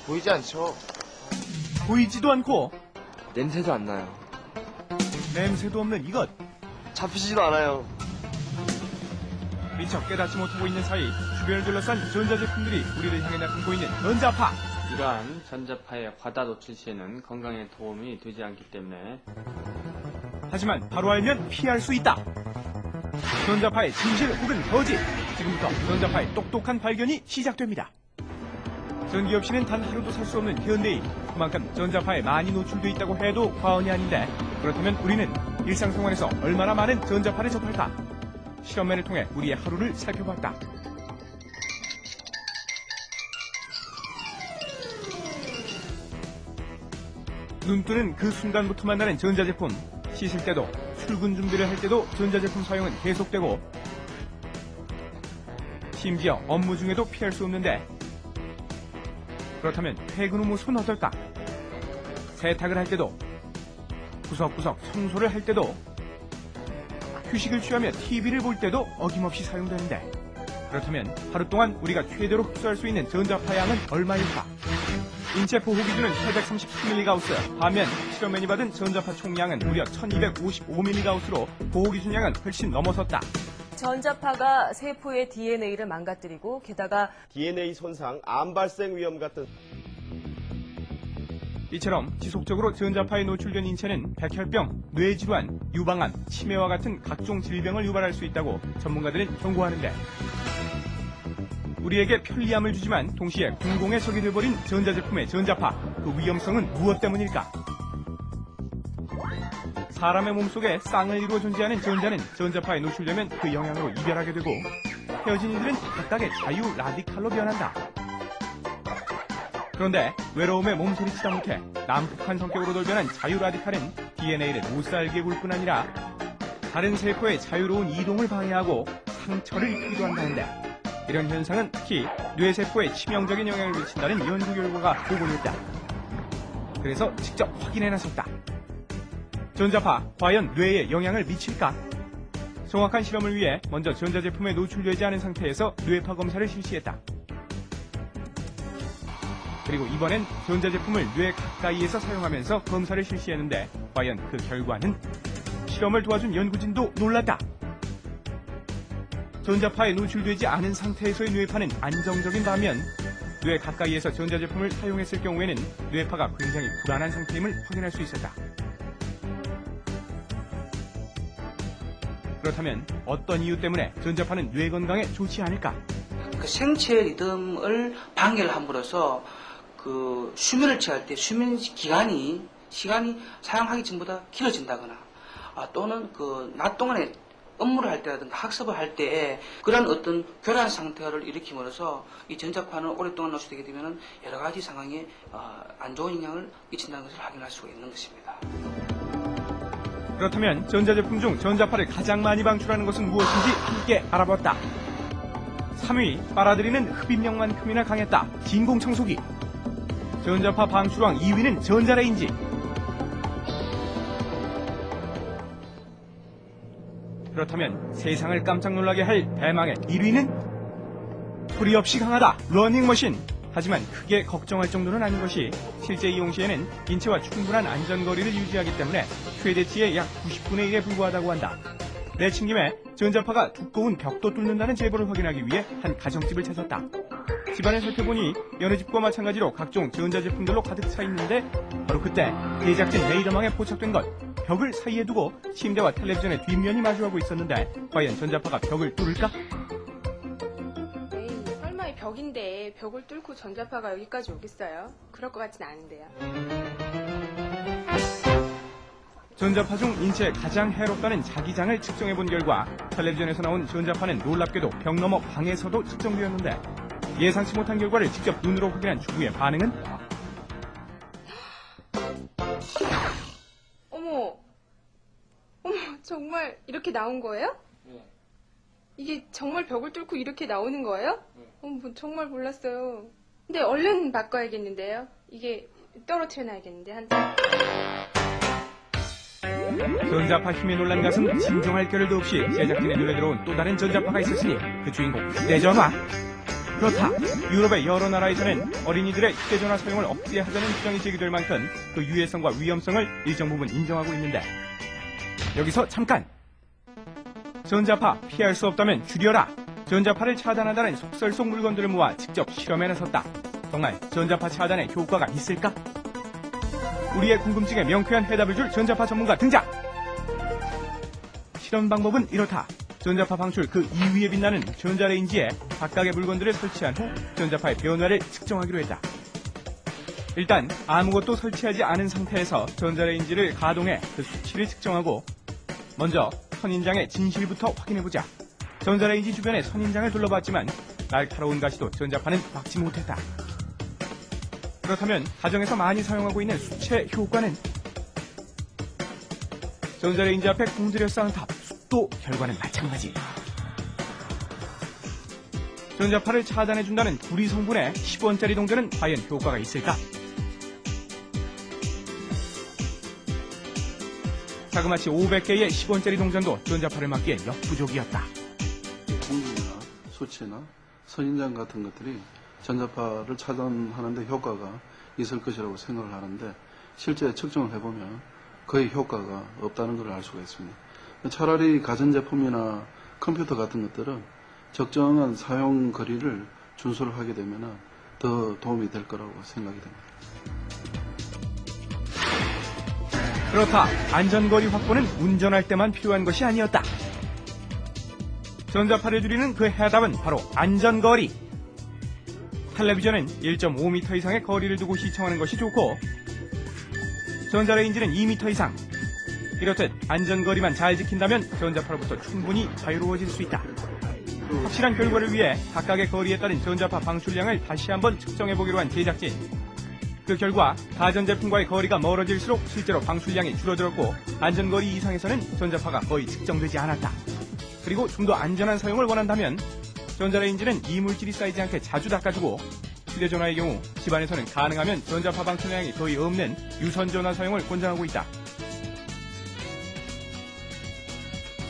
보이지 않죠? 보이지도 않고 냄새도 안 나요. 냄새도 없는 이것. 잡히지도 않아요. 미처 깨닫지 못하고 있는 사이 주변을 둘러싼 전자제품들이 우리를 향해 나타나고 있는 전자파. 이러한 전자파의 과다 노출 시에는 건강에 도움이 되지 않기 때문에 하지만 바로 알면 피할 수 있다. 전자파의 진실 혹은 거짓. 지금부터 전자파의 똑똑한 발견이 시작됩니다. 전기 없이는 단 하루도 살 수 없는 현대인. 그만큼 전자파에 많이 노출돼 있다고 해도 과언이 아닌데, 그렇다면 우리는 일상생활에서 얼마나 많은 전자파를 접할까? 실험맨을 통해 우리의 하루를 살펴봤다. 눈 뜨는 그 순간부터 만나는 전자제품. 씻을 때도, 출근 준비를 할 때도 전자제품 사용은 계속되고, 심지어 업무 중에도 피할 수 없는데, 그렇다면 퇴근 후 모습은 어떨까? 세탁을 할 때도, 구석구석 청소를 할 때도, 휴식을 취하며 TV를 볼 때도 어김없이 사용되는데, 그렇다면 하루 동안 우리가 최대로 흡수할 수 있는 전자파 양은 얼마일까? 인체 보호 기준은 833mgauss, 반면 실험맨이 받은 전자파 총량은 무려 1255mgauss로 보호 기준량은 훨씬 넘어섰다. 전자파가 세포의 DNA를 망가뜨리고 게다가 DNA 손상, 암 발생 위험 같은 이처럼 지속적으로 전자파에 노출된 인체는 백혈병, 뇌질환, 유방암, 치매와 같은 각종 질병을 유발할 수 있다고 전문가들은 경고하는데, 우리에게 편리함을 주지만 동시에 공공의 적이 되어버린 전자제품의 전자파, 그 위험성은 무엇 때문일까? 사람의 몸속에 쌍을 이루어 존재하는 전자는 전자파에 노출되면 그 영향으로 이별하게 되고, 헤어진 이들은 각각의 자유 라디칼로 변한다. 그런데 외로움에 몸서리치다 못해 난폭한 성격으로 돌변한 자유 라디칼은 DNA를 못 살게 굴 뿐 아니라 다른 세포의 자유로운 이동을 방해하고 상처를 입히기도 한다는데, 이런 현상은 특히 뇌세포에 치명적인 영향을 미친다는 연구 결과가 보고됐다. 그래서 직접 확인해 나섰다. 전자파, 과연 뇌에 영향을 미칠까? 정확한 실험을 위해 먼저 전자제품에 노출되지 않은 상태에서 뇌파 검사를 실시했다. 그리고 이번엔 전자제품을 뇌 가까이에서 사용하면서 검사를 실시했는데, 과연 그 결과는? 실험을 도와준 연구진도 놀랐다. 전자파에 노출되지 않은 상태에서의 뇌파는 안정적인 반면, 뇌 가까이에서 전자제품을 사용했을 경우에는 뇌파가 굉장히 불안한 상태임을 확인할 수 있었다. 그렇다면 어떤 이유 때문에 전자파는 뇌 건강에 좋지 않을까? 그 생체 리듬을 방해를 함으로써 그 수면을 취할 때 수면 시간이 사용하기 전보다 길어진다거나, 또는 그 낮 동안에 업무를 할 때라든가 학습을 할 때에 그런 어떤 교란 상태를 일으킴으로써 이 전자파는 오랫동안 노출되게 되면 여러 가지 상황에 안 좋은 영향을 미친다는 것을 확인할 수가 있는 것입니다. 그렇다면 전자제품 중 전자파를 가장 많이 방출하는 것은 무엇인지 함께 알아봤다. 3위, 빨아들이는 흡입력만큼이나 강했다. 진공청소기. 전자파 방출왕 2위는 전자레인지. 그렇다면 세상을 깜짝 놀라게 할 대망의 1위는 소리 없이 강하다. 러닝머신. 하지만 크게 걱정할 정도는 아닌 것이, 실제 이용 시에는 인체와 충분한 안전거리를 유지하기 때문에 최대치의 약 90분의 1에 불과하다고 한다. 내친 김에 전자파가 두꺼운 벽도 뚫는다는 제보를 확인하기 위해 한 가정집을 찾았다. 집안을 살펴보니 여느 집과 마찬가지로 각종 전자제품들로 가득 차 있는데, 바로 그때 제작진 레이더망에 포착된 것. 벽을 사이에 두고 침대와 텔레비전의 뒷면이 마주하고 있었는데, 과연 전자파가 벽을 뚫을까? 에이, 설마 이 벽인데 벽을 뚫고 전자파가 여기까지 오겠어요? 그럴 것 같진 않은데요. 전자파 중 인체에 가장 해롭다는 자기장을 측정해본 결과, 텔레비전에서 나온 전자파는 놀랍게도 벽 너머 방에서도 측정되었는데, 예상치 못한 결과를 직접 눈으로 확인한 주부의 반응은? 어머, 정말 이렇게 나온 거예요? 네. 이게 정말 벽을 뚫고 이렇게 나오는 거예요? 정말 몰랐어요. 근데 얼른 바꿔야겠는데요. 이게 떨어뜨려놔야겠는데, 한 장. 전자파 힘에 놀란 가슴 진정할 겨를도 없이 제작진의 눈에 들어온 또 다른 전자파가 있었으니 그 주인공 휴대전화. 그렇다. 유럽의 여러 나라에서는 어린이들의 휴대전화 사용을 억제하자는 주장이 제기될 만큼 그 유해성과 위험성을 일정 부분 인정하고 있는데 여기서 잠깐! 전자파 피할 수 없다면 줄여라. 전자파를 차단한다는 속설 속 물건들을 모아 직접 실험에 나섰다. 정말 전자파 차단에 효과가 있을까? 우리의 궁금증에 명쾌한 해답을 줄 전자파 전문가 등장! 실험 방법은 이렇다. 전자파 방출 그 2위에 빛나는 전자레인지에 각각의 물건들을 설치한 후 전자파의 변화를 측정하기로 했다. 일단 아무것도 설치하지 않은 상태에서 전자레인지를 가동해 그 수치를 측정하고 먼저 선인장의 진실부터 확인해보자. 전자레인지 주변에 선인장을 둘러봤지만 날카로운 가시도 전자파는 막지 못했다. 그렇다면 가정에서 많이 사용하고 있는 수채 효과는? 전자레인지 앞에 공들여 쌓은 탑, 또 결과는 마찬가지. 전자파를 차단해준다는 구리 성분의 10원짜리 동전은 과연 효과가 있을까? 자그마치 500개의 10원짜리 동전도 전자파를 막기에 역부족이었다. 공기나 수치나 선인장 같은 것들이 전자파를 차단하는 데 효과가 있을 것이라고 생각을 하는데 실제 측정을 해보면 거의 효과가 없다는 걸 알 수가 있습니다. 차라리 가전제품이나 컴퓨터 같은 것들은 적정한 사용 거리를 준수를 하게 되면 더 도움이 될 거라고 생각이 됩니다. 그렇다. 안전거리 확보는 운전할 때만 필요한 것이 아니었다. 전자파를 줄이는 그 해답은 바로 안전거리. 텔레비전은 1.5m 이상의 거리를 두고 시청하는 것이 좋고 전자레인지는 2m 이상. 이렇듯 안전거리만 잘 지킨다면 전자파로부터 충분히 자유로워질 수 있다. 확실한 결과를 위해 각각의 거리에 따른 전자파 방출량을 다시 한번 측정해보기로 한 제작진. 그 결과 가전제품과의 거리가 멀어질수록 실제로 방출량이 줄어들었고 안전거리 이상에서는 전자파가 거의 측정되지 않았다. 그리고 좀 더 안전한 사용을 원한다면 전자레인지는 이물질이 쌓이지 않게 자주 닦아주고 휴대전화의 경우 집안에서는 가능하면 전자파 방출량이 거의 없는 유선전화 사용을 권장하고 있다.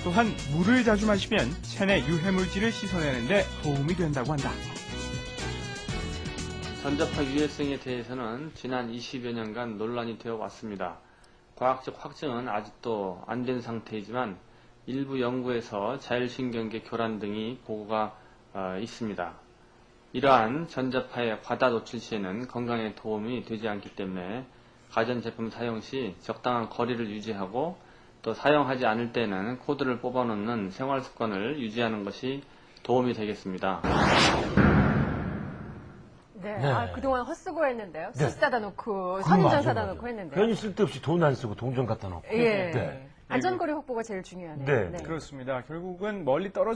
또한 물을 자주 마시면 체내 유해물질을 씻어내는 데 도움이 된다고 한다. 전자파 유해성에 대해서는 지난 20여 년간 논란이 되어 왔습니다. 과학적 확증은 아직도 안 된 상태이지만 일부 연구에서 자율신경계 교란 등이 보고가 있습니다. 이러한 전자파의 과다 노출 시에는 건강에 도움이 되지 않기 때문에 가전제품 사용 시 적당한 거리를 유지하고 또 사용하지 않을 때는 코드를 뽑아놓는 생활습관을 유지하는 것이 도움이 되겠습니다. 네. 네. 아, 그동안 헛수고했는데요. 네. 수 사다 놓고 그건 선인장 맞아요, 사다 맞아요. 놓고 했는데요. 괜히 쓸데없이 돈 안 쓰고 동전 갖다 놓고. 예. 네. 안전거리 확보가 제일 중요하네요. 네. 네. 그렇습니다. 결국은 멀리 떨어져